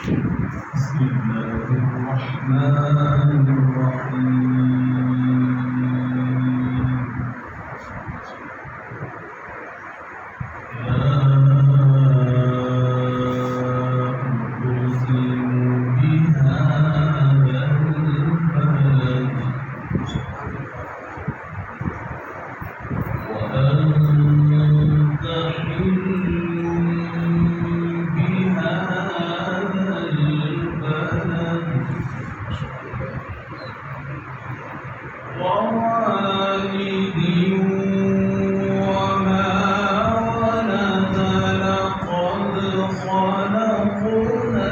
بسم الله الرحمن الرحيم لا أقسم بهذا البلد وأنت حل بهذا البلد ووالد وما ولد لقد خلقنا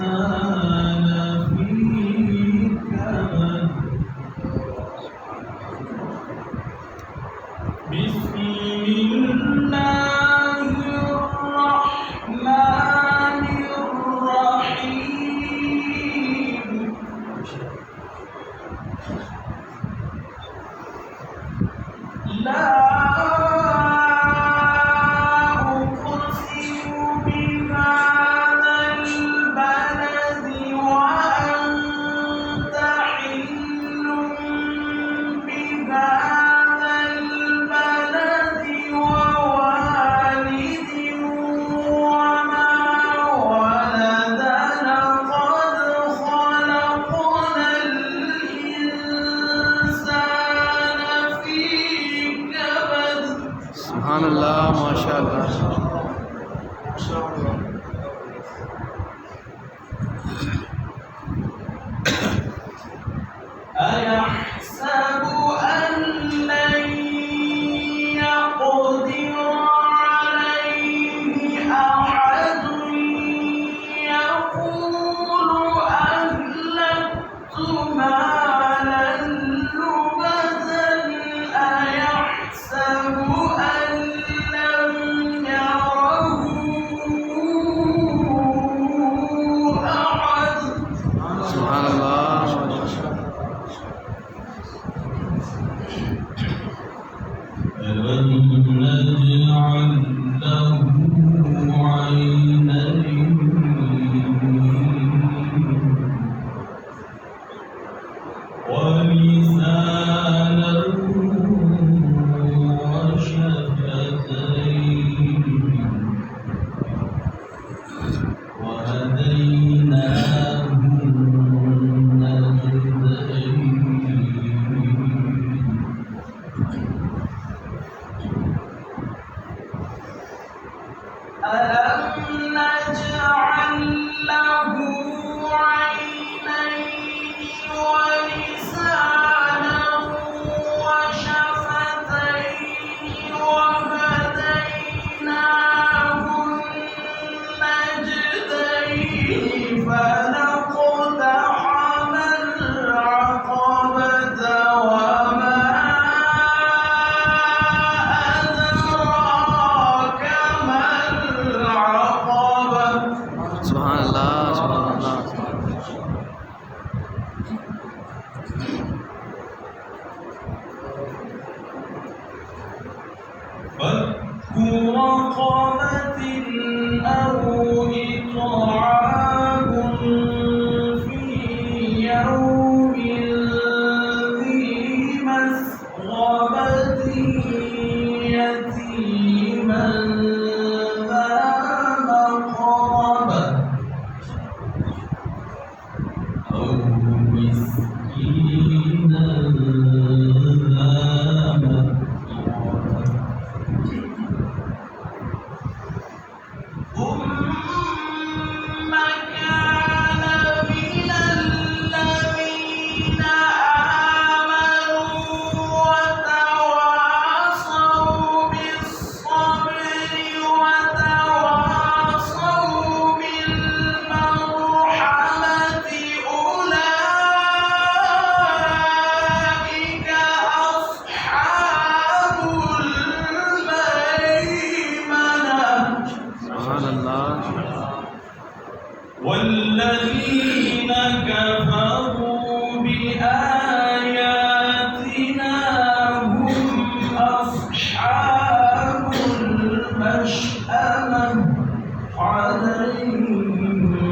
الإنسان في كبد بسم الله الرحمن الرحيم لا أقسم بهذا البلد وأنت حل بهذا البلد ووالد وما ولد لقد خلقنا الإنسان في كبد سبحان الله ما شاء الله أيحسب أن لن يقدر عليه أحد يقول أهلكت مالا لبدا أيحسب أن لم يره أحد سبحان الله ألم نجعل له عينين ولسانا وشفتين وهديناه النجدين ألم نجعل له عينين ولسانا وشفتين وهديناه النجدين فلاقتحم العقبة وما أدراك ما العقبة سبحان الله سبحان الله فك رقبة أو إطعام في يوم ذي مسغبة يتيما ذا مقربة أو مسكينا ذا متربة ثم كان من الذين آمنوا وتواصوا بالصبر وتواصوا بالمرحمة أولئك أصحاب الميمنة سبحان الله والذين كفروا بآياتنا هم أصحاب المشأمة على عليهم